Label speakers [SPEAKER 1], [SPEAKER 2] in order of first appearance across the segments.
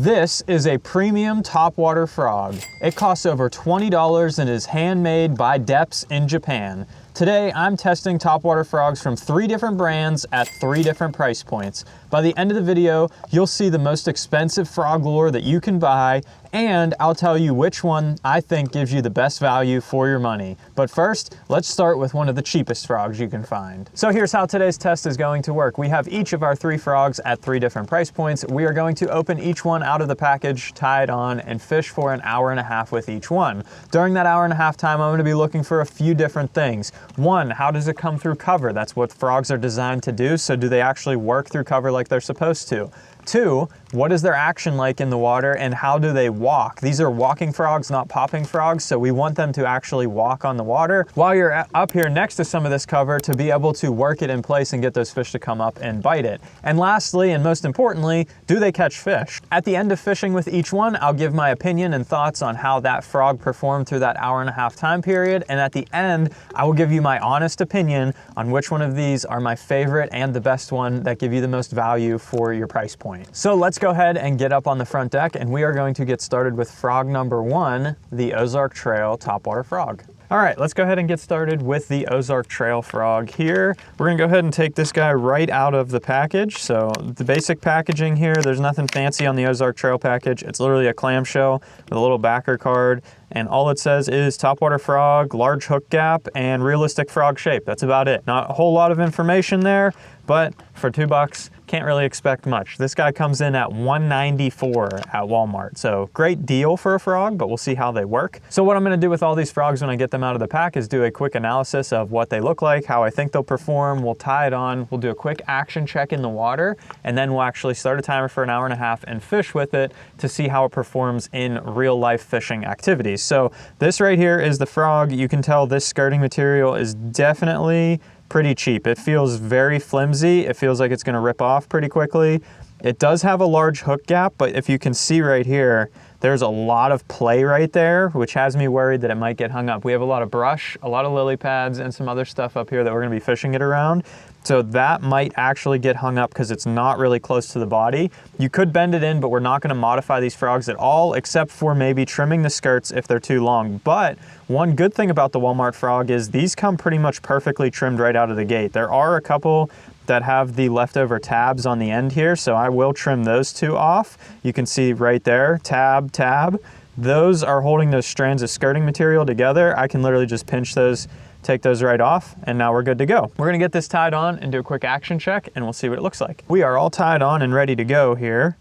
[SPEAKER 1] This is a premium topwater frog. It costs over $20 and is handmade by Depths in Japan. Today, I'm testing topwater frogs from 3 different brands at 3 different price points. By the end of the video, you'll see the most expensive frog lure that you can buy, and I'll tell you which one I think gives you the best value for your money. But first, let's start with one of the cheapest frogs you can find. So here's how today's test is going to work. We have each of our 3 frogs at 3 different price points. We are going to open each one out of the package, tie it on, and fish for an hour and a half with each one. During that hour and a half time, I'm going to be looking for a few different things. 1, how does it come through cover? That's what frogs are designed to do, so do they actually work through cover like they're supposed to? 2, what is their action like in the water and how do they walk? These are walking frogs, not popping frogs, so we want them to actually walk on the water while you're up here next to some of this cover to be able to work it in place and get those fish to come up and bite it. And lastly, and most importantly, do they catch fish? At the end of fishing with each one, I'll give my opinion and thoughts on how that frog performed through that hour and a half time period, and at the end, I will give you my honest opinion on which one of these are my favorite and the best one that give you the most value for your price point. So let's go ahead and get up on the front deck, and we are going to get started with frog number 1, the Ozark Trail topwater frog. All right, let's go ahead and get started with the Ozark Trail frog here. We're gonna go ahead and take this guy right out of the package. So the basic packaging here, there's nothing fancy on the Ozark Trail package. It's literally a clamshell with a little backer card, and all it says is topwater frog, large hook gap, and realistic frog shape. That's about it. Not a whole lot of information there, but for $2, can't really expect much. This guy comes in at $194 at Walmart. So great deal for a frog, but we'll see how they work. So what I'm gonna do with all these frogs when I get them out of the pack is do a quick analysis of what they look like, how I think they'll perform. We'll tie it on, we'll do a quick action check in the water, and then we'll actually start a timer for an hour and a half and fish with it to see how it performs in real life fishing activities. So this right here is the frog. You can tell this skirting material is definitely pretty cheap. It feels very flimsy. It feels like it's gonna rip off pretty quickly. It does have a large hook gap, but if you can see right here, there's a lot of play right there, which has me worried that it might get hung up. We have a lot of brush, a lot of lily pads, and some other stuff up here that we're gonna be fishing it around. So that might actually get hung up because it's not really close to the body. You could bend it in, but we're not gonna modify these frogs at all, except for maybe trimming the skirts if they're too long. But one good thing about the Walmart frog is these come pretty much perfectly trimmed right out of the gate. There are a couple that have the leftover tabs on the end here, so I will trim those 2 off. You can see right there, tab, tab. Those are holding those strands of skirting material together. I can literally just pinch those, take those right off, and now we're good to go. We're gonna get this tied on and do a quick action check, and we'll see what it looks like. We are all tied on and ready to go here.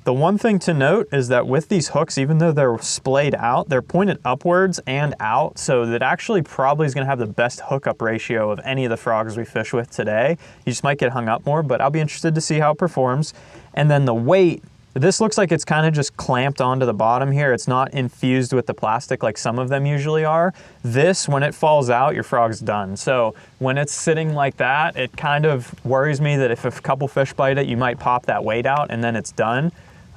[SPEAKER 1] The one thing to note is that with these hooks, even though they're splayed out, they're pointed upwards and out, so that actually probably is gonna have the best hookup ratio of any of the frogs we fish with today. You just might get hung up more, but I'll be interested to see how it performs. And then the weight, this looks like it's kind of just clamped onto the bottom here. It's not infused with the plastic like some of them usually are. This, when it falls out, your frog's done. So when it's sitting like that, it kind of worries me that if a couple fish bite it, you might pop that weight out and then it's done.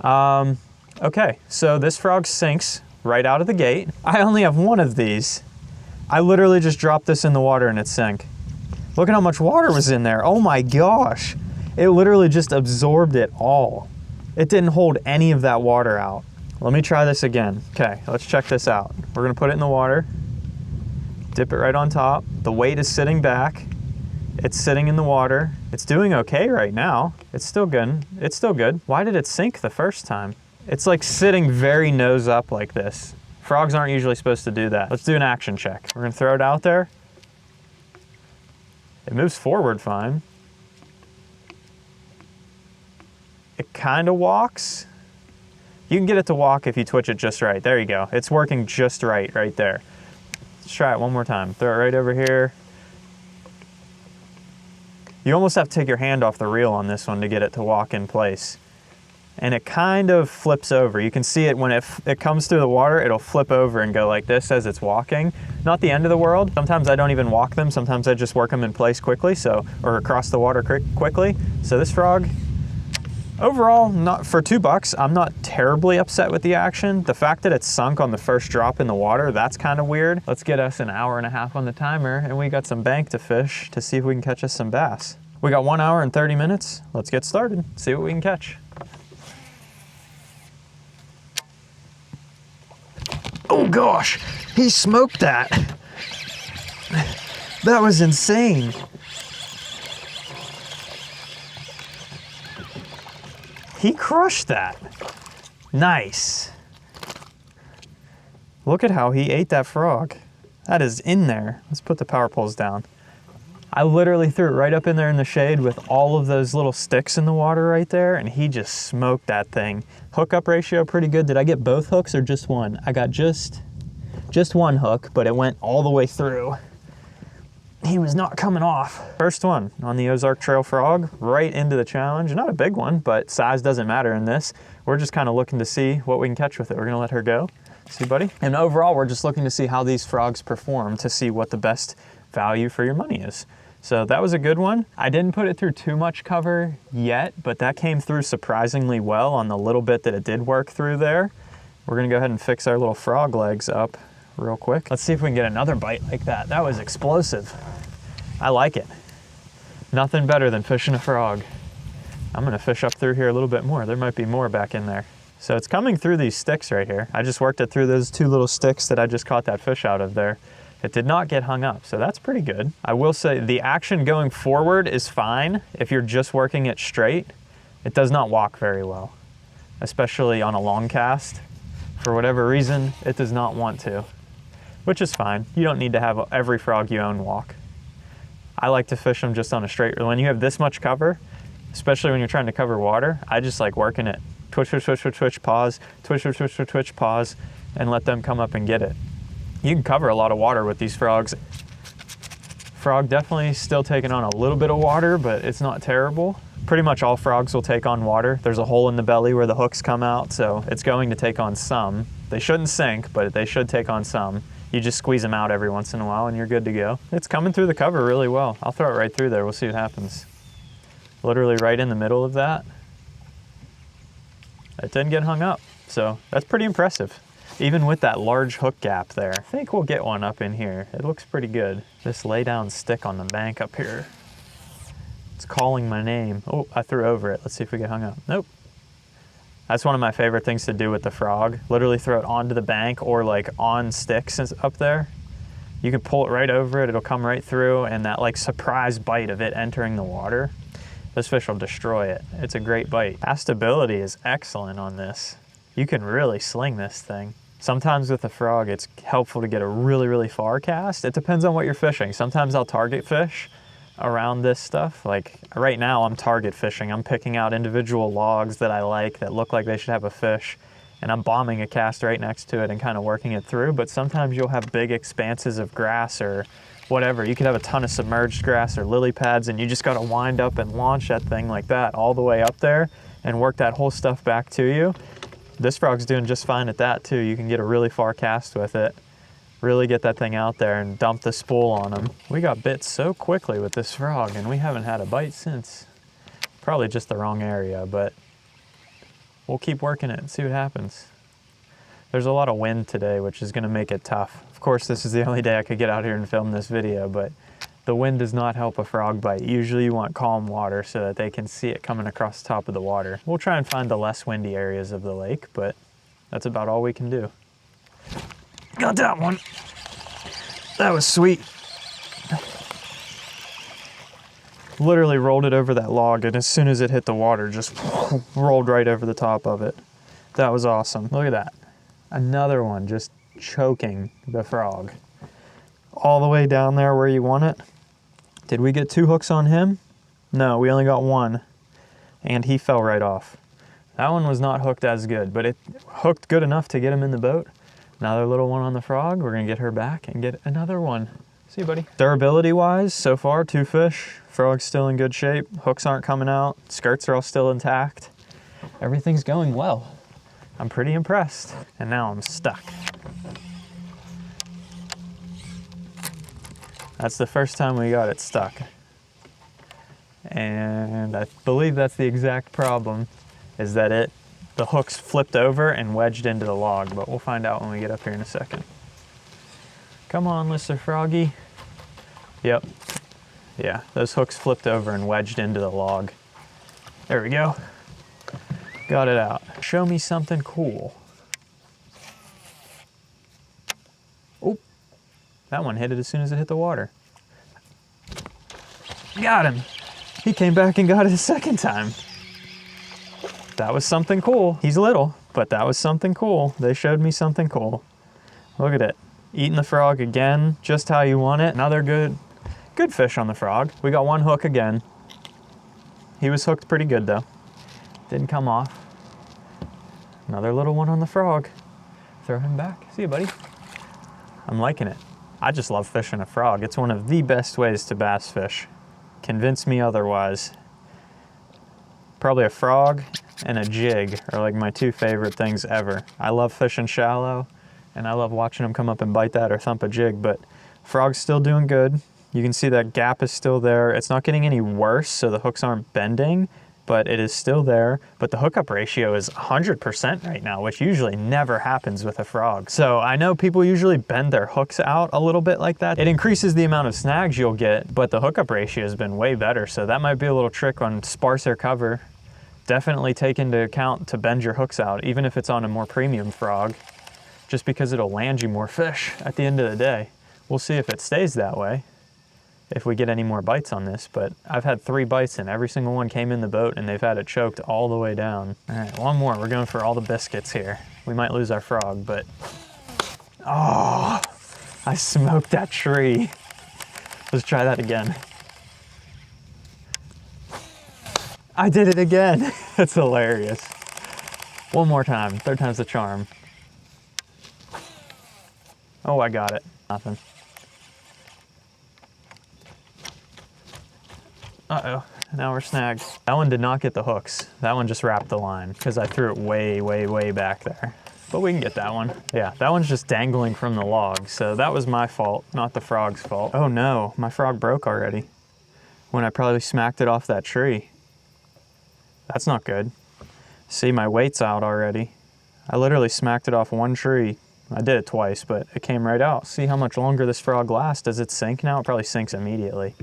[SPEAKER 1] Okay, so this frog sinks right out of the gate. I only have one of these. I literally just dropped this in the water and it sank. Look at how much water was in there. Oh my gosh. It literally just absorbed it all. It didn't hold any of that water out. Let me try this again. Okay, let's check this out. We're gonna put it in the water, dip it right on top. The weight is sitting back. It's sitting in the water. It's doing okay right now. It's still good. It's still good. Why did it sink the first time? It's like sitting very nose up like this. Frogs aren't usually supposed to do that. Let's do an action check. We're gonna throw it out there. It moves forward fine. It kind of walks. You can get it to walk if you twitch it just right. There you go. It's working just right there. Let's try it one more time. Throw it right over here. You almost have to take your hand off the reel on this one to get it to walk in place. And it kind of flips over. You can see it when it comes through the water, it'll flip over and go like this as it's walking. Not the end of the world. Sometimes I don't even walk them. Sometimes I just work them in place quickly, or across the water quickly. So this frog, overall, not for $2, I'm not terribly upset with the action. The fact that it sunk on the first drop in the water, that's kind of weird. Let's get us an hour and a half on the timer, and we got some bank to fish to see if we can catch us some bass. We got 1 hour and 30 minutes. Let's get started, see what we can catch. Oh gosh, he smoked that. That was insane. He crushed that. Nice. Look at how he ate that frog. That is in there. Let's put the power poles down. I literally threw it right up in there in the shade with all of those little sticks in the water right there, and he just smoked that thing. Hookup ratio pretty good. Did I get both hooks or just one? I got just one hook, but it went all the way through. He was not coming off. First one on the Ozark Trail frog, right into the challenge. Not a big one, but size doesn't matter in this. We're just kind of looking to see what we can catch with it. We're gonna let her go. See, buddy? And overall, we're just looking to see how these frogs perform to see what the best value for your money is. So that was a good one. I didn't put it through too much cover yet, but that came through surprisingly well on the little bit that it did work through there. We're gonna go ahead and fix our little frog legs up real quick. Let's see if we can get another bite like that. That was explosive. I like it. Nothing better than fishing a frog. I'm gonna fish up through here a little bit more. There might be more back in there. So it's coming through these sticks right here. I just worked it through those two little sticks that I just caught that fish out of there. It did not get hung up, so that's pretty good. I will say the action going forward is fine if you're just working it straight. It does not walk very well, especially on a long cast. For whatever reason, it does not want to, which is fine. You don't need to have every frog you own walk. I like to fish them just on a straight. When you have this much cover, especially when you're trying to cover water, I just like working it. Twitch, twitch, twitch, twitch, twitch, pause, twitch, twitch, twitch, twitch, twitch, pause, and let them come up and get it. You can cover a lot of water with these frogs. Frog definitely still taking on a little bit of water, but it's not terrible. Pretty much all frogs will take on water. There's a hole in the belly where the hooks come out, so it's going to take on some. They shouldn't sink, but they should take on some. You just squeeze them out every once in a while and you're good to go. It's coming through the cover really well. I'll throw it right through there. We'll see what happens. Literally right in the middle of that. It didn't get hung up, so that's pretty impressive. Even with that large hook gap there. I think we'll get one up in here. It looks pretty good. This lay down stick on the bank up here. It's calling my name. Oh, I threw over it. Let's see if we get hung up. Nope. That's one of my favorite things to do with the frog. Literally throw it onto the bank or like on sticks up there. You can pull it right over it. It'll come right through, and that like surprise bite of it entering the water, this fish will destroy it. It's a great bite. Castability is excellent on this. You can really sling this thing. Sometimes with a frog, it's helpful to get a really, really far cast. It depends on what you're fishing. Sometimes I'll target fish around this stuff. Like right now I'm target fishing. I'm picking out individual logs that I like that look like they should have a fish, and I'm bombing a cast right next to it and kind of working it through. But sometimes you'll have big expanses of grass or whatever. You could have a ton of submerged grass or lily pads, and you just got to wind up and launch that thing like that all the way up there and work that whole stuff back to you. This frog's doing just fine at that too. You can get a really far cast with it, really get that thing out there and dump the spool on them. We got bit so quickly with this frog and we haven't had a bite since. Probably just the wrong area, but we'll keep working it and see what happens. There's a lot of wind today, which is gonna make it tough. Of course, this is the only day I could get out here and film this video, but the wind does not help a frog bite. Usually you want calm water so that they can see it coming across the top of the water. We'll try and find the less windy areas of the lake, but that's about all we can do. Got that one. That was sweet. Literally rolled it over that log, and as soon as it hit the water, just rolled right over the top of it. That was awesome. Look at that. Another one just choking the frog. All the way down there where you want it. Did we get 2 hooks on him? No, we only got 1, and he fell right off. That one was not hooked as good, but it hooked good enough to get him in the boat. Another little one on the frog. We're gonna get her back and get another one. See you, buddy. Durability wise, so far 2 fish. Frog's still in good shape. Hooks aren't coming out. Skirts are all still intact. Everything's going well. I'm pretty impressed. And now I'm stuck. That's the first time we got it stuck. And I believe that's the exact problem, is that the hook's flipped over and wedged into the log, but we'll find out when we get up here in a second. Come on, Mr. Froggy. Yep. Yeah, those hooks flipped over and wedged into the log. There we go. Got it out. Show me something cool. That one hit it as soon as it hit the water. Got him. He came back and got it a second time. That was something cool. He's little, but that was something cool. They showed me something cool. Look at it. Eating the frog again, just how you want it. Another good fish on the frog. We got one hook again. He was hooked pretty good though. Didn't come off. Another little one on the frog. Throw him back. See you, buddy. I'm liking it. I just love fishing a frog. It's one of the best ways to bass fish. Convince me otherwise. Probably a frog and a jig are like my two favorite things ever. I love fishing shallow, and I love watching them come up and bite that or thump a jig, but frog's still doing good. You can see that gap is still there. It's not getting any worse, so the hooks aren't bending, but it is still there. But the hookup ratio is 100% right now, which usually never happens with a frog. So I know people usually bend their hooks out a little bit like that. It increases the amount of snags you'll get, but the hookup ratio has been way better. So that might be a little trick on sparser cover. Definitely take into account to bend your hooks out, even if it's on a more premium frog, just because it'll land you more fish at the end of the day. We'll see if it stays that way, if we get any more bites on this, but I've had 3 bites and every single one came in the boat and they've had it choked all the way down. All right, one more. We're going for all the biscuits here. We might lose our frog, but oh, I smoked that tree. Let's try that again. I did it again. That's hilarious. One more time. 3rd time's the charm. Oh, I got it. Nothing. Uh-oh, now we're snagged. That one did not get the hooks. That one just wrapped the line because I threw it way, way, way back there. But we can get that one. Yeah, that one's just dangling from the log. So that was my fault, not the frog's fault. Oh no, my frog broke already when I probably smacked it off that tree. That's not good. See, my weight's out already. I literally smacked it off one tree. I did it twice, but it came right out. See how much longer this frog lasts. Does it sink now? It probably sinks immediately.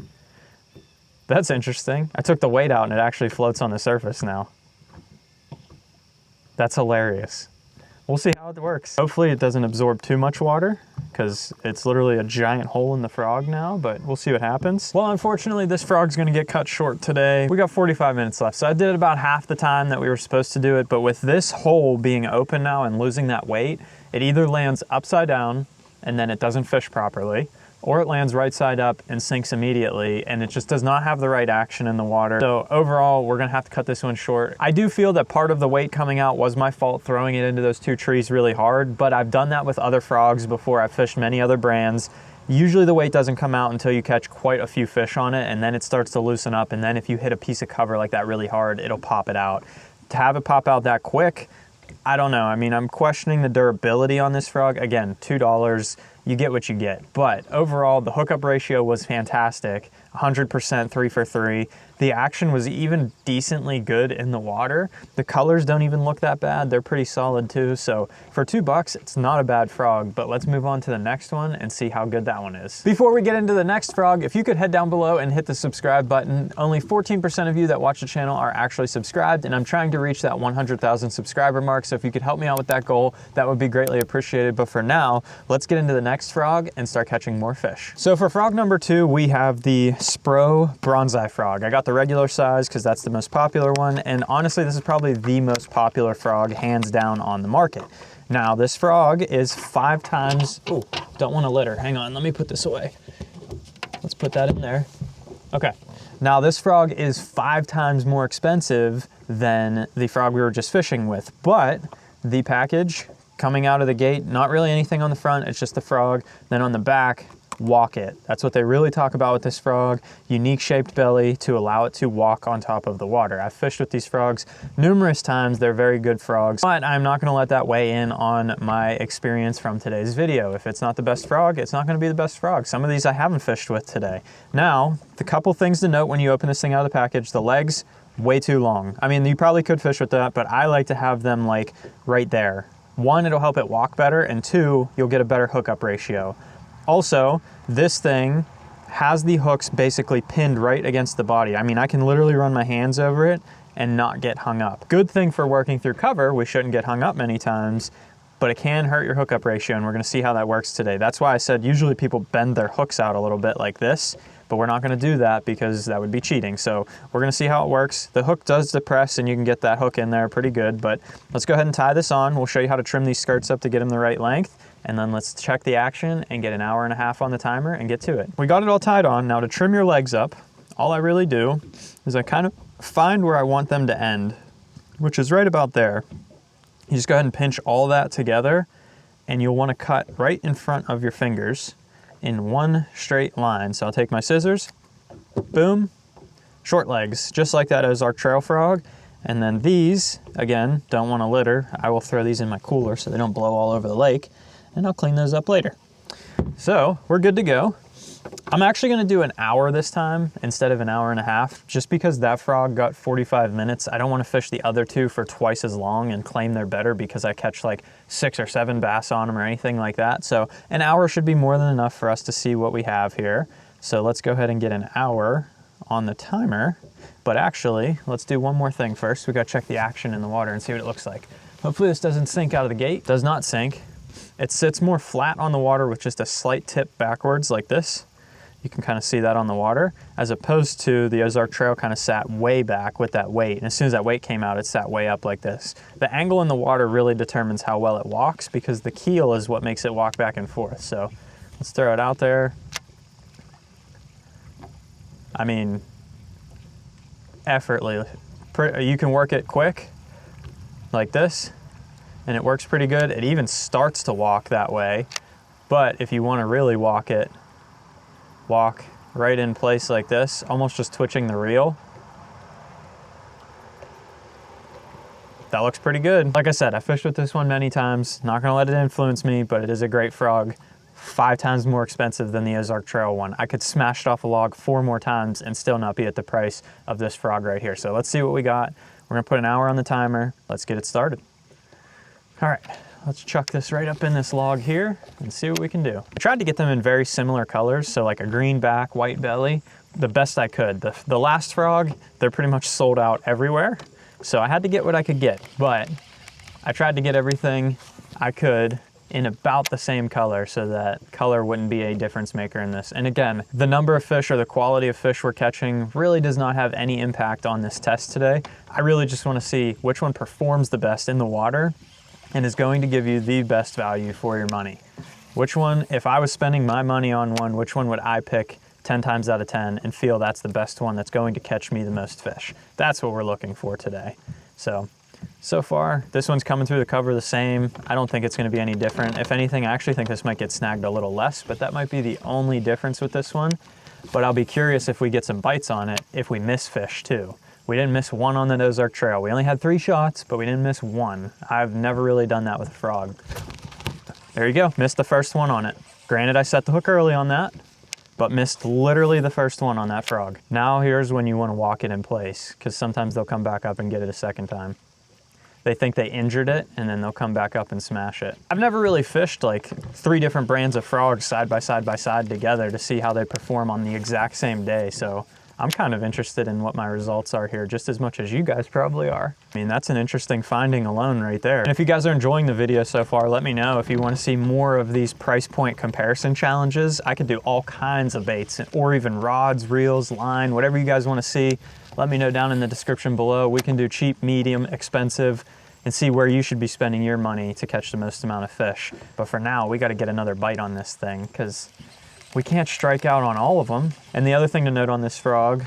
[SPEAKER 1] That's interesting. I took the weight out and it actually floats on the surface now. That's hilarious. We'll see how it works. Hopefully it doesn't absorb too much water because it's literally a giant hole in the frog now, but we'll see what happens. Well, unfortunately, this frog's gonna get cut short today. We got 45 minutes left, so I did it about half the time that we were supposed to do it, but with this hole being open now and losing that weight, it either lands upside down and then it doesn't fish properly, or it lands right side up and sinks immediately, and it just does not have the right action in the water. So overall, we're gonna have to cut this one short. I do feel that part of the weight coming out was my fault throwing it into those 2 trees really hard, but I've done that with other frogs before. I've fished many other brands. Usually the weight doesn't come out until you catch quite a few fish on it, and then it starts to loosen up, and then if you hit a piece of cover like that really hard, it'll pop it out. To have it pop out that quick, I don't know. I mean, I'm questioning the durability on this frog. Again, $2, you get what you get. But overall, the hookup ratio was fantastic. 100% 3 for 3. The action was even decently good in the water. The colors don't even look that bad. They're pretty solid too. So for $2, it's not a bad frog, but let's move on to the next one and see how good that one is. Before we get into the next frog, if you could head down below and hit the subscribe button. Only 14% of you that watch the channel are actually subscribed, and I'm trying to reach that 100,000 subscriber mark. So if you could help me out with that goal, that would be greatly appreciated. But for now, let's get into the next frog and start catching more fish. So for frog number 2, we have the Spro bronzai frog. I got the regular size because that's the most popular one, and honestly this is probably the most popular frog hands down on the market. Now this frog is 5 times, oh, don't want to litter, hang on, let me put this away. Let's put that in there. Okay, now this frog is 5 times more expensive than the frog we were just fishing with, but the package coming out of the gate, not really anything on the front, it's just the frog. Then on the back, walk it. That's what they really talk about with this frog. Unique shaped belly to allow it to walk on top of the water. I've fished with these frogs numerous times. They're very good frogs, but I'm not gonna let that weigh in on my experience from today's video. If it's not the best frog, it's not gonna be the best frog. Some of these I haven't fished with today. Now, the couple things to note when you open this thing out of the package, the legs, way too long. I mean, you probably could fish with that, but I like to have them like right there. 1, it'll help it walk better, and 2, you'll get a better hookup ratio. Also, this thing has the hooks basically pinned right against the body. I mean, I can literally run my hands over it and not get hung up. Good thing for working through cover, we shouldn't get hung up many times, but it can hurt your hookup ratio, and we're gonna see how that works today. That's why I said usually people bend their hooks out a little bit like this, but we're not gonna do that because that would be cheating. So we're gonna see how it works. The hook does depress and you can get that hook in there pretty good, but let's go ahead and tie this on. We'll show you how to trim these skirts up to get them the right length, and then let's check the action and get an hour and a half on the timer and get to it. We got it all tied on. Now to trim your legs up, all I really do is I kind of find where I want them to end, which is right about there. You just go ahead and pinch all that together, and you'll want to cut right in front of your fingers in one straight line. So I'll take my scissors, boom, short legs, just like that Ozark Trail frog. And then these, again, don't want to litter. I will throw these in my cooler so they don't blow all over the lake, and I'll clean those up later. So we're good to go. I'm actually gonna do an hour this time instead of an hour and a half, just because that frog got 45 minutes. I don't wanna fish the other two for twice as long and claim they're better because I catch like 6 or 7 bass on them or anything like that. So an hour should be more than enough for us to see what we have here. So let's go ahead and get an hour on the timer. But actually, let's do one more thing first. We gotta check the action in the water and see what it looks like. Hopefully this doesn't sink out of the gate. Does not sink. It sits more flat on the water with just a slight tip backwards like this. You can kind of see that on the water, as opposed to the Ozark Trail kind of sat way back with that weight. And as soon as that weight came out, it sat way up like this. The angle in the water really determines how well it walks, because the keel is what makes it walk back and forth. So let's throw it out there. I mean, effortlessly. You can work it quick like this, and it works pretty good. It even starts to walk that way. But if you want to really walk it, walk right in place like this, almost just twitching the reel. That looks pretty good. Like I said, I fished with this one many times. Not gonna let it influence me, but it is a great frog. 5 times more expensive than the Ozark Trail one. I could smash it off a log 4 more times and still not be at the price of this frog right here. So let's see what we got. We're gonna put an hour on the timer. Let's get it started. All right. Let's chuck this right up in this log here and see what we can do. I tried to get them in very similar colors, so like a green back, white belly, the best I could. The last frog, they're pretty much sold out everywhere, so I had to get what I could get, but I tried to get everything I could in about the same color so that color wouldn't be a difference maker in this. And again, the number of fish or the quality of fish we're catching really does not have any impact on this test today. I really just want to see which one performs the best in the water and is going to give you the best value for your money. Which one, if I was spending my money on one, which one would I pick 10 times out of 10 and feel that's the best one that's going to catch me the most fish? That's what we're looking for today. So far, this one's coming through the cover the same. I don't think it's gonna be any different. If anything, I actually think this might get snagged a little less, but that might be the only difference with this one. But I'll be curious if we get some bites on it, if we miss fish too. We didn't miss one on the Ozark Trail. We only had 3 shots, but we didn't miss one. I've never really done that with a frog. There you go, missed the first one on it. Granted, I set the hook early on that, but missed literally the first one on that frog. Now here's when you wanna walk it in place, because sometimes they'll come back up and get it a second time. They think they injured it, and then they'll come back up and smash it. I've never really fished like 3 different brands of frogs side by side together to see how they perform on the exact same day, so I'm kind of interested in what my results are here just as much as you guys probably are. I mean, that's an interesting finding alone right there. And if you guys are enjoying the video so far, let me know if you want to see more of these price point comparison challenges. I could do all kinds of baits, or even rods, reels, line, whatever you guys want to see. Let me know down in the description below. We can do cheap, medium, expensive, and see where you should be spending your money to catch the most amount of fish. But for now, we got to get another bite on this thing, because we can't strike out on all of them. And the other thing to note on this frog,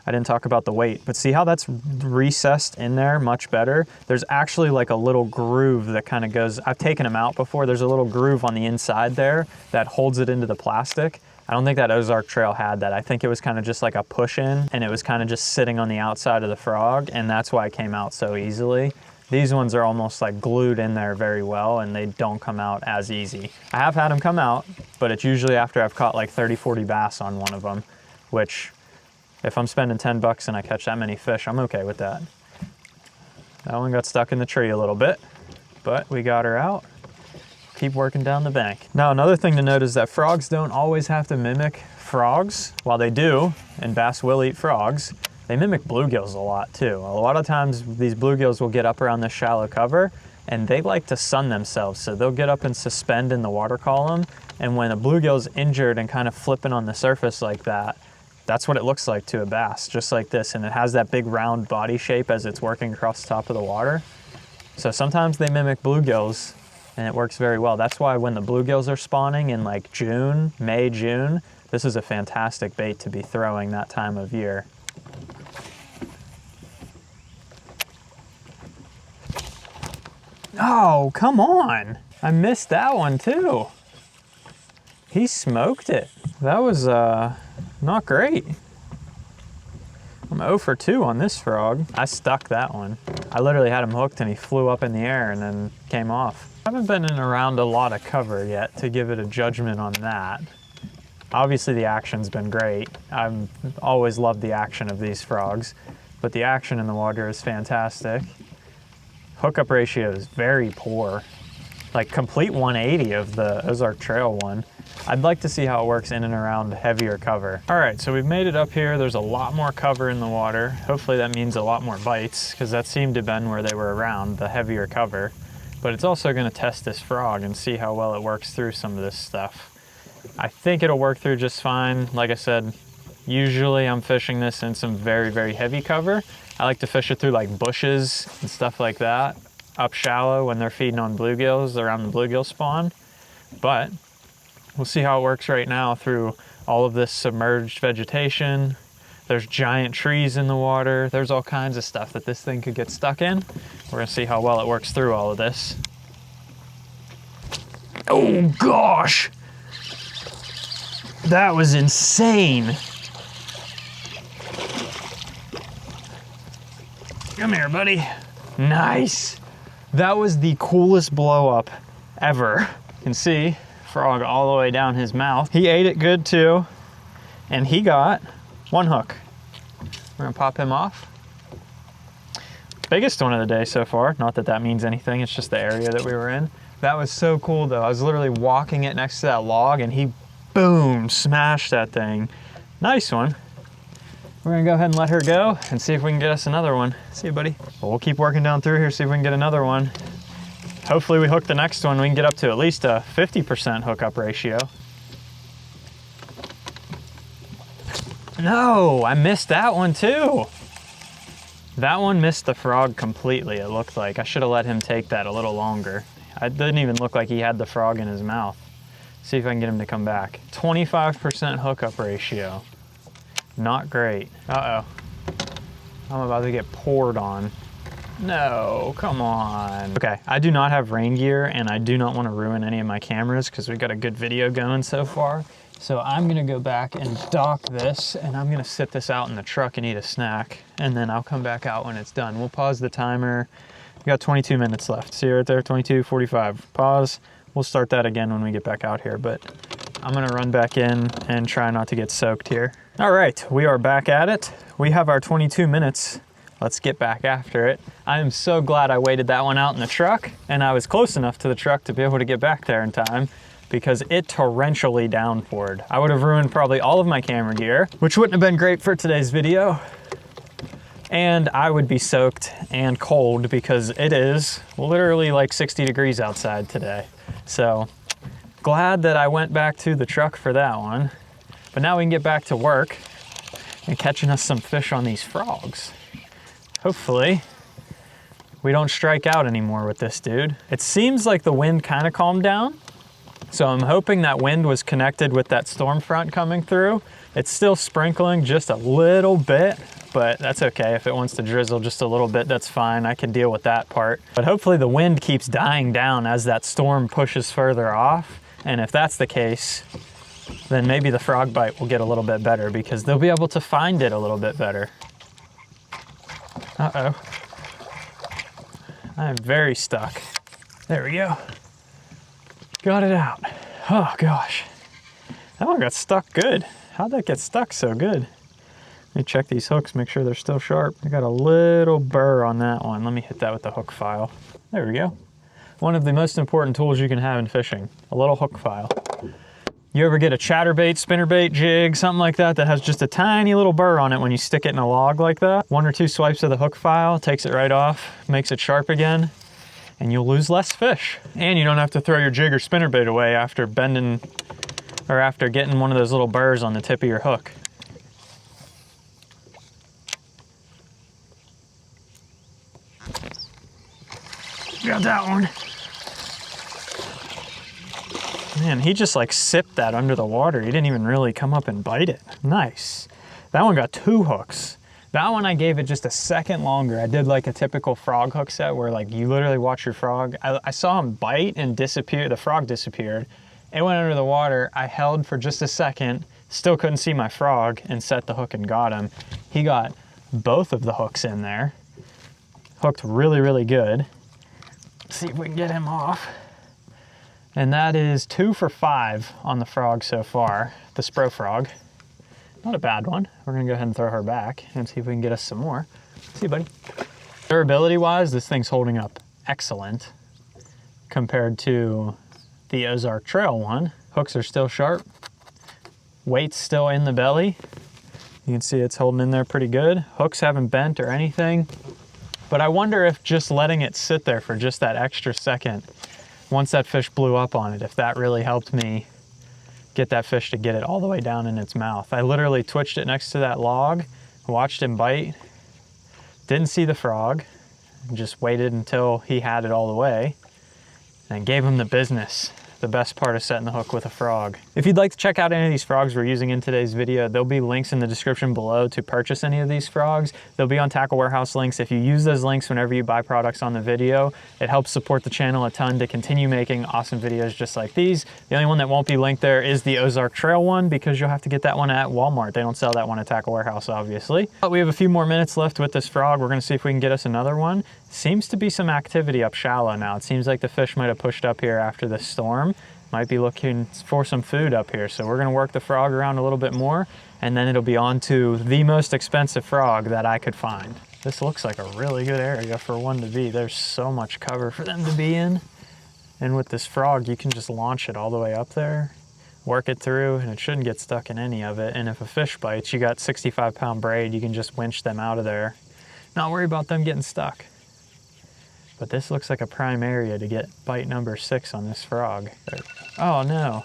[SPEAKER 1] I didn't talk about the weight, but see how that's recessed in there much better? There's actually like a little groove that kind of goes, I've taken them out before, there's a little groove on the inside there that holds it into the plastic. I don't think that Ozark Trail had that. I think it was kind of just like a push in, and it was kind of just sitting on the outside of the frog, and that's why it came out so easily. These ones are almost like glued in there very well, and they don't come out as easy. I have had them come out, but it's usually after I've caught like 30, 40 bass on one of them, which if I'm spending 10 bucks and I catch that many fish, I'm okay with that. That one got stuck in the tree a little bit, but we got her out. Keep working down the bank. Now, another thing to note is that frogs don't always have to mimic frogs. While they do, and bass will eat frogs, they mimic bluegills a lot too. A lot of times these bluegills will get up around this shallow cover and they like to sun themselves. So they'll get up and suspend in the water column. And when a bluegill's injured and kind of flipping on the surface like that, that's what it looks like to a bass, just like this. And it has that big round body shape as it's working across the top of the water. So sometimes they mimic bluegills and it works very well. That's why when the bluegills are spawning in like June, May, June, this is a fantastic bait to be throwing that time of year. Oh, come on. I missed that one too. He smoked it. That was not great. I'm 0 for 2 on this frog. I stuck that one. I literally had him hooked and he flew up in the air and then came off. I haven't been in around a lot of cover yet to give it a judgment on that. Obviously the action's been great. I've always loved the action of these frogs, but the action in the water is fantastic. Hookup ratio is very poor, like complete 180 of the Ozark Trail one. I'd like to see how it works in and around heavier cover. All right, so we've made it up here. There's a lot more cover in the water. Hopefully that means a lot more bites, because that seemed to have been where they were around, the heavier cover. But it's also gonna test this frog and see how well it works through some of this stuff. I think it'll work through just fine. Like I said, usually I'm fishing this in some very, very heavy cover. I like to fish it through like bushes and stuff like that, up shallow when they're feeding on bluegills around the bluegill spawn. But we'll see how it works right now through all of this submerged vegetation. There's giant trees in the water. There's all kinds of stuff that this thing could get stuck in. We're gonna see how well it works through all of this. Oh gosh! That was insane. Come here, buddy. Nice. That was the coolest blow up ever. You can see frog all the way down his mouth. He ate it good too. And he got one hook. We're gonna pop him off. Biggest one of the day so far. Not that that means anything, it's just the area that we were in. That was so cool though. I was literally walking it next to that log and he, boom, smashed that thing. Nice one. We're gonna go ahead and let her go and see if we can get us another one. See you, buddy. Well, we'll keep working down through here, see if we can get another one. Hopefully we hook the next one, we can get up to at least a 50% hookup ratio. No, I missed that one too. That one missed the frog completely, it looked like. I should have let him take that a little longer. It didn't even look like he had the frog in his mouth. See if I can get him to come back. 25% hookup ratio. Not great. Uh-oh. I'm about to get poured on. No, come on. Okay, I do not have rain gear and I do not want to ruin any of my cameras because we've got a good video going so far. So I'm gonna go back and dock this and I'm gonna sit this out in the truck and eat a snack and then I'll come back out when it's done. We'll pause the timer. We got 22 minutes left. See right there, 22:45. Pause. We'll start that again when we get back out here, but I'm gonna run back in and try not to get soaked here. All right, we are back at it. We have our 22 minutes. Let's get back after it. I am so glad I waited that one out in the truck and I was close enough to the truck to be able to get back there in time because it torrentially downpoured. I would have ruined probably all of my camera gear, which wouldn't have been great for today's video. And I would be soaked and cold because it is literally like 60 degrees outside today. So glad that I went back to the truck for that one. But now we can get back to work and catching us some fish on these frogs. Hopefully we don't strike out anymore with this dude. It seems like the wind kind of calmed down. So I'm hoping that wind was connected with that storm front coming through. It's still sprinkling just a little bit, but that's okay. If it wants to drizzle just a little bit, that's fine. I can deal with that part. But hopefully the wind keeps dying down as that storm pushes further off. And if that's the case, then maybe the frog bite will get a little bit better because they'll be able to find it a little bit better. Uh-oh. I am very stuck. There we go. Got it out. Oh gosh. That one got stuck good. How'd that get stuck so good? Let me check these hooks, make sure they're still sharp. I got a little burr on that one. Let me hit that with the hook file. There we go. One of the most important tools you can have in fishing, a little hook file. You ever get a chatterbait, spinnerbait, jig, something like that that has just a tiny little burr on it when you stick it in a log like that? 1 or 2 swipes of the hook file takes it right off, makes it sharp again. and you'll lose less fish. And you don't have to throw your jig or spinnerbait away after bending or after getting one of those little burrs on the tip of your hook. Got that one. Man, he just like sipped that under the water. He didn't even really come up and bite it. Nice. That one got 2 hooks. That one I gave it just a second longer. I did like a typical frog hook set where like you literally watch your frog. I saw him bite and disappear. The frog disappeared. It went under the water. I held for just a second, still couldn't see my frog, and set the hook and got him. He got both of the hooks in there. Hooked really, really good. Let's see if we can get him off. And that is 2 for 5 on the frog so far, the Spro frog. Not a bad one. We're gonna go ahead and throw her back and see if we can get us some more. See you, buddy. Durability wise, this thing's holding up excellent compared to the Ozark Trail one. Hooks are still sharp. Weight's still in the belly. You can see it's holding in there pretty good. Hooks haven't bent or anything. But I wonder if just letting it sit there for just that extra second, once that fish blew up on it, if that really helped me get that fish to get it all the way down in its mouth. I literally twitched it next to that log, watched him bite, didn't see the frog, just waited until he had it all the way, and gave him the business. The best part of setting the hook with a frog. If you'd like to check out any of these frogs we're using in today's video, there'll be links in the description below to purchase any of these frogs. They'll be on Tackle Warehouse links. If you use those links whenever you buy products on the video, it helps support the channel a ton to continue making awesome videos just like these. The only one that won't be linked there is the Ozark Trail one, because you'll have to get that one at Walmart. They don't sell that one at Tackle Warehouse, obviously. But we have a few more minutes left with this frog. We're gonna see if we can get us another one. Seems to be some activity up shallow now. It seems like the fish might have pushed up here after the storm. Might be looking for some food up here. So we're gonna work the frog around a little bit more, and then it'll be on to the most expensive frog that I could find. This looks like a really good area for one to be. There's so much cover for them to be in. And with this frog, you can just launch it all the way up there, work it through, and it shouldn't get stuck in any of it. And if a fish bites, you got 65-pound braid, you can just winch them out of there. Not worry about them getting stuck. But this looks like a prime area to get bite number 6 on this frog. Oh no.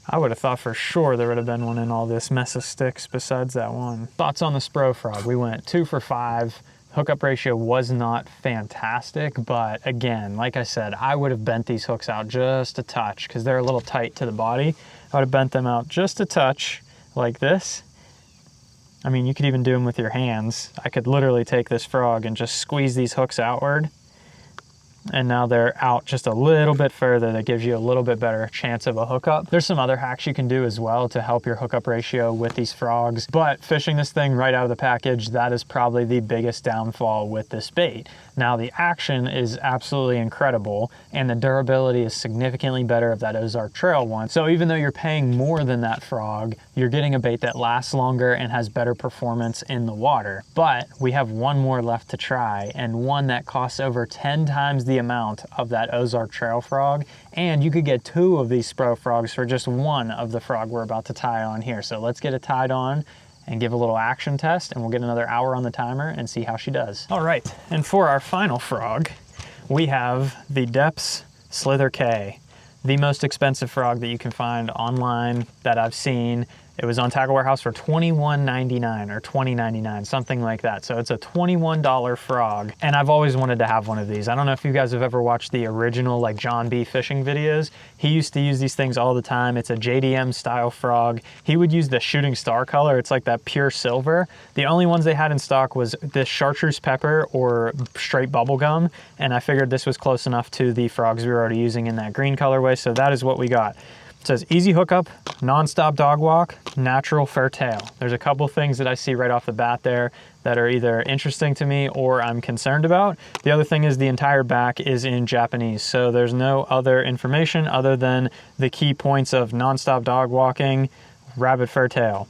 [SPEAKER 1] I would have thought for sure there would have been one in all this mess of sticks besides that one. Thoughts on the Spro frog? We went 2 for 5. Hookup ratio was not fantastic, but again, like I said, I would have bent these hooks out just a touch because they're a little tight to the body. I would have bent them out just a touch like this. I mean, you could even do them with your hands. I could literally take this frog and just squeeze these hooks outward, and now they're out just a little bit further. That gives you a little bit better chance of a hookup. There's some other hacks you can do as well to help your hookup ratio with these frogs, but fishing this thing right out of the package, that is probably the biggest downfall with this bait. Now the action is absolutely incredible, and the durability is significantly better of that Ozark Trail one. So even though you're paying more than that frog, you're getting a bait that lasts longer and has better performance in the water. But we have one more left to try, and one that costs over 10 times the amount of that Ozark Trail frog, and you could get 2 of these Spro frogs for just 1 of the frog we're about to tie on here. So let's get it tied on and give a little action test, and we'll get another hour on the timer and see how she does. All right, and for our final frog, we have the Depths Slither K, the most expensive frog that you can find online that I've seen. It was on Tackle Warehouse for $21.99 or $20.99, something like that. So it's a $21 frog, and I've always wanted to have one of these. I don't know if you guys have ever watched the original like John B. fishing videos. He used to use these things all the time. It's a JDM style frog. He would use the shooting star color. It's like that pure silver. The only ones they had in stock was this chartreuse pepper or straight bubblegum, and I figured this was close enough to the frogs we were already using in that green colorway, so that is what we got. It says easy hookup, non-stop dog walk, natural fur tail. There's a couple things that I see right off the bat there that are either interesting to me or I'm concerned about. The other thing is the entire back is in Japanese, so there's no other information other than the key points of non-stop dog walking, rabbit fur tail,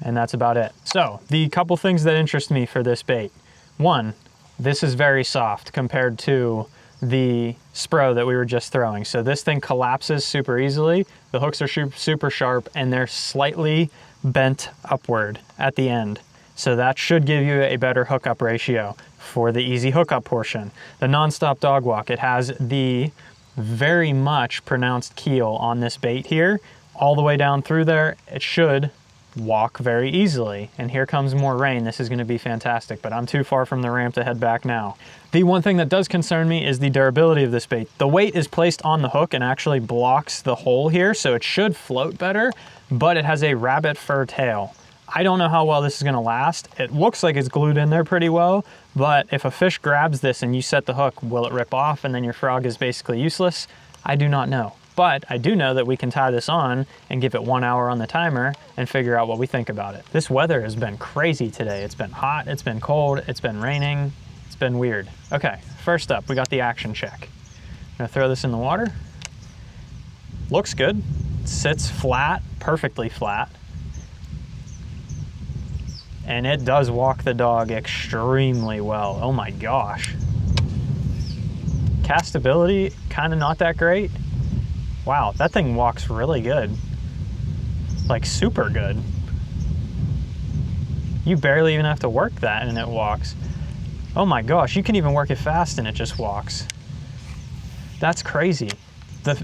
[SPEAKER 1] and that's about it. So the couple things that interest me for this bait. One, this is very soft compared to the Spro that we were just throwing. So this thing collapses super easily. The hooks are super sharp, and they're slightly bent upward at the end. So that should give you a better hookup ratio for the easy hookup portion. The nonstop dog walk, it has the very much pronounced keel on this bait here, all the way down through there. It should walk very easily. And here comes more rain. This is going to be fantastic, but I'm too far from the ramp to head back now. The one thing that does concern me is the durability of this bait. The weight is placed on the hook and actually blocks the hole here, so it should float better, but it has a rabbit fur tail. I don't know how well this is going to last. It looks like it's glued in there pretty well, but if a fish grabs this and you set the hook, will it rip off and then your frog is basically useless? I do not know. But I do know that we can tie this on and give it 1 hour on the timer and figure out what we think about it. This weather has been crazy today. It's been hot, it's been cold, it's been raining, it's been weird. Okay, first up, we got the action check. I'm gonna throw this in the water. Looks good. Sits flat, perfectly flat. And it does walk the dog extremely well. Oh my gosh. Castability, kind of not that great. Wow, that thing walks really good. Like super good. You barely even have to work that and it walks. Oh my gosh, you can even work it fast and it just walks. That's crazy.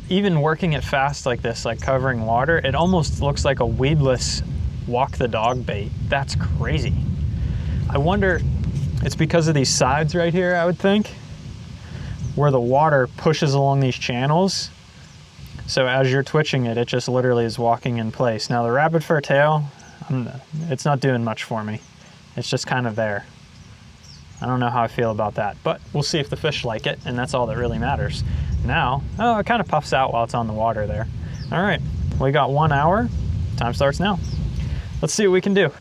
[SPEAKER 1] Even working it fast like this, like covering water, it almost looks like a weedless walk the dog bait. That's crazy. I wonder, it's because of these sides right here, I would think, where the water pushes along these channels. So as you're twitching it, it just literally is walking in place. Now the rabbit fur tail, it's not doing much for me. It's just kind of there. I don't know how I feel about that, but we'll see if the fish like it, and that's all that really matters. Now, oh, it kind of puffs out while it's on the water there. All right, we got 1 hour. Time starts now. Let's see what we can do.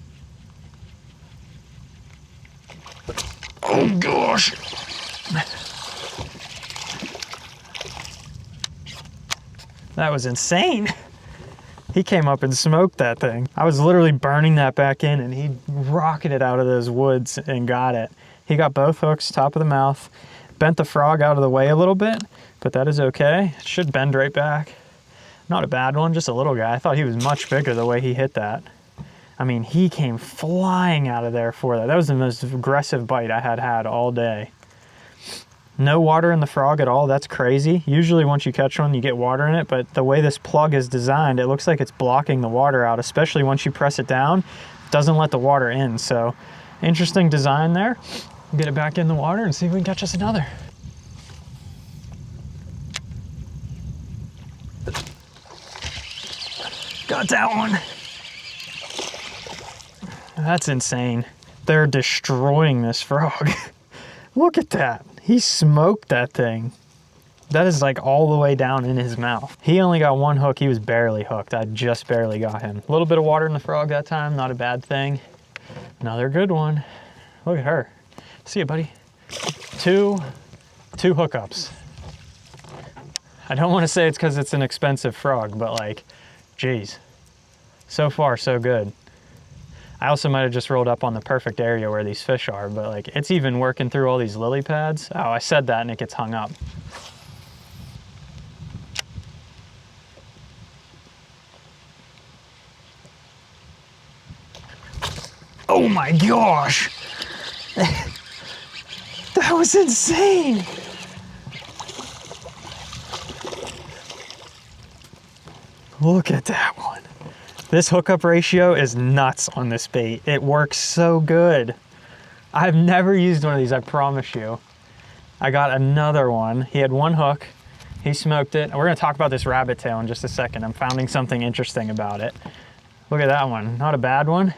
[SPEAKER 1] Oh gosh. That was insane. He came up and smoked that thing. I was literally burning that back in and he rocketed out of those woods and got it. He got both hooks, top of the mouth, bent the frog out of the way a little bit, but that is okay. It should bend right back. Not a bad one, just a little guy. I thought he was much bigger the way he hit that. I mean, he came flying out of there for that. That was the most aggressive bite I had all day. No water in the frog at all. That's crazy. Usually once you catch one, you get water in it, but the way this plug is designed, it looks like it's blocking the water out, especially once you press it down. It doesn't let the water in, so interesting design there. Get it back in the water and see if we can catch us another. Got that one. That's insane. They're destroying this frog. Look at that. He smoked that thing. That is like all the way down in his mouth. He only got one hook. He was barely hooked. I just barely got him. A little bit of water in the frog that time. Not a bad thing. Another good one. Look at her. See you, buddy. Two hookups. I don't want to say it's because it's an expensive frog, but like, geez. So far, so good. I also might have just rolled up on the perfect area where these fish are, but like it's even working through all these lily pads. Oh, I said that and it gets hung up. Oh my gosh. That was insane. Look at that one. This hookup ratio is nuts on this bait. It works so good. I've never used one of these, I promise you. I got another one. He had one hook. He smoked it. We're gonna talk about this rabbit tail in just a second. I'm finding something interesting about it. Look at that one. Not a bad one.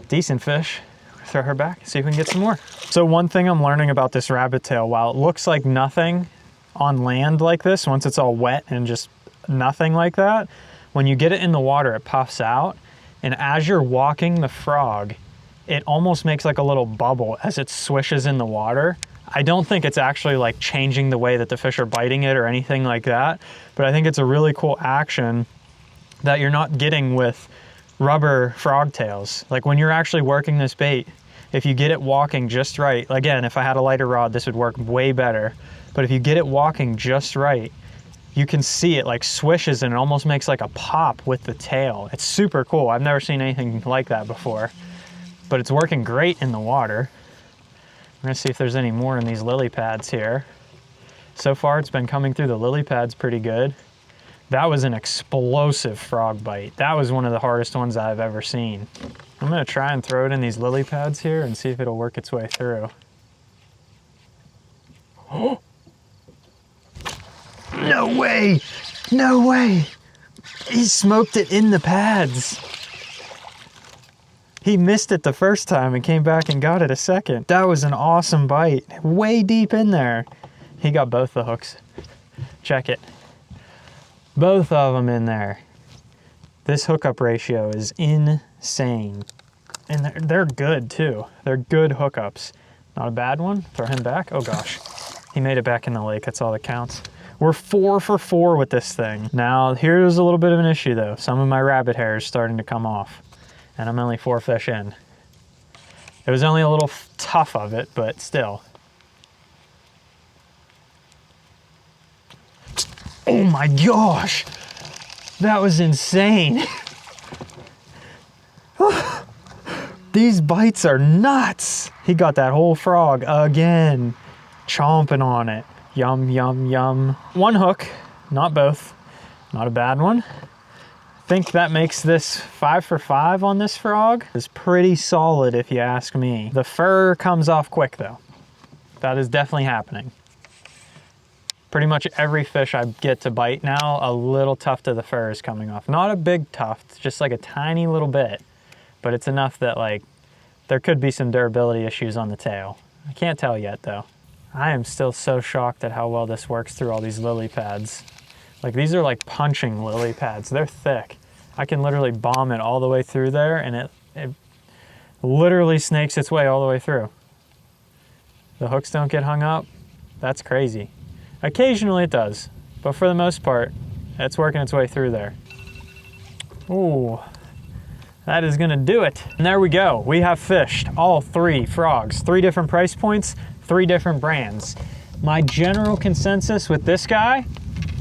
[SPEAKER 1] Decent fish. Throw her back, see if we can get some more. So one thing I'm learning about this rabbit tail, while it looks like nothing on land like this, once it's all wet and just nothing like that, when you get it in the water, it puffs out. And as you're walking the frog, it almost makes like a little bubble as it swishes in the water. I don't think it's actually like changing the way that the fish are biting it or anything like that, but I think it's a really cool action that you're not getting with rubber frog tails. Like when you're actually working this bait, if you get it walking just right, again, if I had a lighter rod, this would work way better, but if you get it walking just right, you can see it like swishes and it almost makes like a pop with the tail. It's super cool. I've never seen anything like that before. but it's working great in the water. I'm gonna see if there's any more in these lily pads here. So far, it's been coming through the lily pads pretty good. That was an explosive frog bite. That was one of the hardest ones I've ever seen. I'm gonna try and throw it in these lily pads here and see if it'll work its way through. Oh! No way! No way! He smoked it in the pads. He missed it the first time and came back and got it a second. That was an awesome bite. Way deep in there. He got both the hooks. Check it. Both of them in there. This hookup ratio is insane. And they're good too. They're good hookups. Not a bad one. Throw him back. Oh gosh. He made it back in the lake. That's all that counts. We're 4 for 4 with this thing. Now, here's a little bit of an issue though. Some of my rabbit hair is starting to come off. And I'm only 4 fish in. It was only a little tough of it, but still. Oh my gosh! That was insane. These bites are nuts. He got that whole frog again, chomping on it. Yum, yum, yum. One hook, not both. Not a bad one. I think that makes this 5 for 5 on this frog. It's pretty solid if you ask me. The fur comes off quick though. That is definitely happening. Pretty much every fish I get to bite now, a little tuft of the fur is coming off. Not a big tuft, just like a tiny little bit, but it's enough that like there could be some durability issues on the tail. I can't tell yet though. I am still so shocked at how well this works through all these lily pads. Like these are like punching lily pads. They're thick. I can literally bomb it all the way through there and it literally snakes its way all the way through. The hooks don't get hung up. That's crazy. Occasionally it does, but for the most part, it's working its way through there. Ooh, that is gonna do it. And there we go. We have fished all 3 frogs, 3 different price points, 3 different brands. My general consensus with this guy,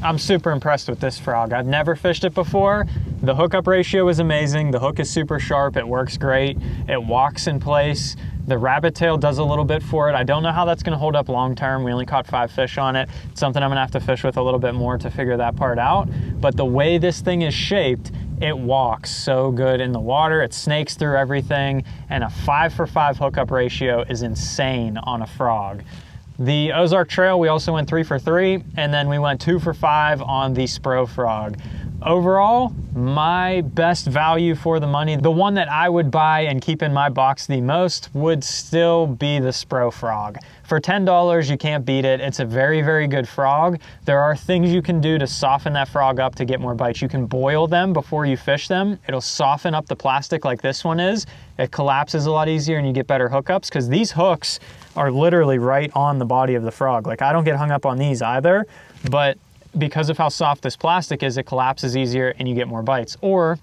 [SPEAKER 1] I'm super impressed with this frog. I've never fished it before. The hookup ratio is amazing. The hook is super sharp. It works great. It walks in place. The rabbit tail does a little bit for it. I don't know how that's gonna hold up long term. We only caught 5 fish on it. It's something I'm gonna have to fish with a little bit more to figure that part out. But the way this thing is shaped, it walks so good in the water. It snakes through everything. And a 5 for 5 hookup ratio is insane on a frog. The Ozark Trail, we also went 3 for 3. And then we went 2 for 5 on the Spro frog. Overall, my best value for the money, the one that I would buy and keep in my box the most would still be the Spro frog. For $10, you can't beat it. It's a very, very good frog. There are things you can do to soften that frog up to get more bites. You can boil them before you fish them. It'll soften up the plastic like this one is. It collapses a lot easier and you get better hookups because these hooks are literally right on the body of the frog. Like I don't get hung up on these either, but because of how soft this plastic is, it collapses easier and you get more bites. Or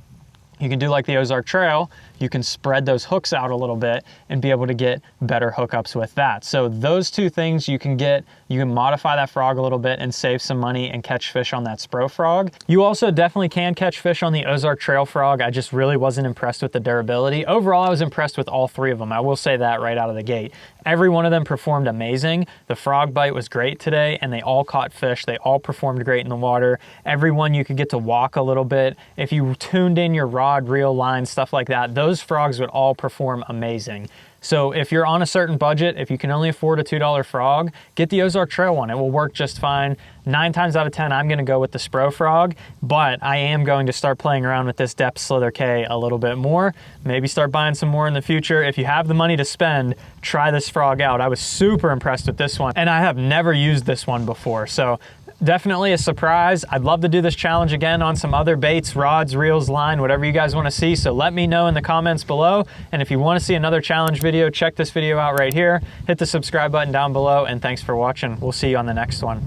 [SPEAKER 1] you can do like the Ozark Trail, you can spread those hooks out a little bit and be able to get better hookups with that. So those 2 things you can get, you can modify that frog a little bit and save some money and catch fish on that Spro frog. You also definitely can catch fish on the Ozark Trail frog. I just really wasn't impressed with the durability. Overall, I was impressed with all 3 of them. I will say that right out of the gate. Every one of them performed amazing. The frog bite was great today and they all caught fish. They all performed great in the water. Every one you could get to walk a little bit. If you tuned in your rod, reel, line, stuff like that, those frogs would all perform amazing. So if you're on a certain budget, if you can only afford a $2 frog, get the Ozark Trail one. It will work just fine. 9 times out of 10, I'm gonna go with the Spro frog, but I am going to start playing around with this Depth Slither K a little bit more. Maybe start buying some more in the future. If you have the money to spend, try this frog out. I was super impressed with this one, and I have never used this one before. So definitely a surprise. I'd love to do this challenge again on some other baits, rods, reels, line, whatever you guys want to see. So let me know in the comments below. And if you want to see another challenge video, check this video out right here. Hit the subscribe button down below, and thanks for watching. We'll see you on the next one.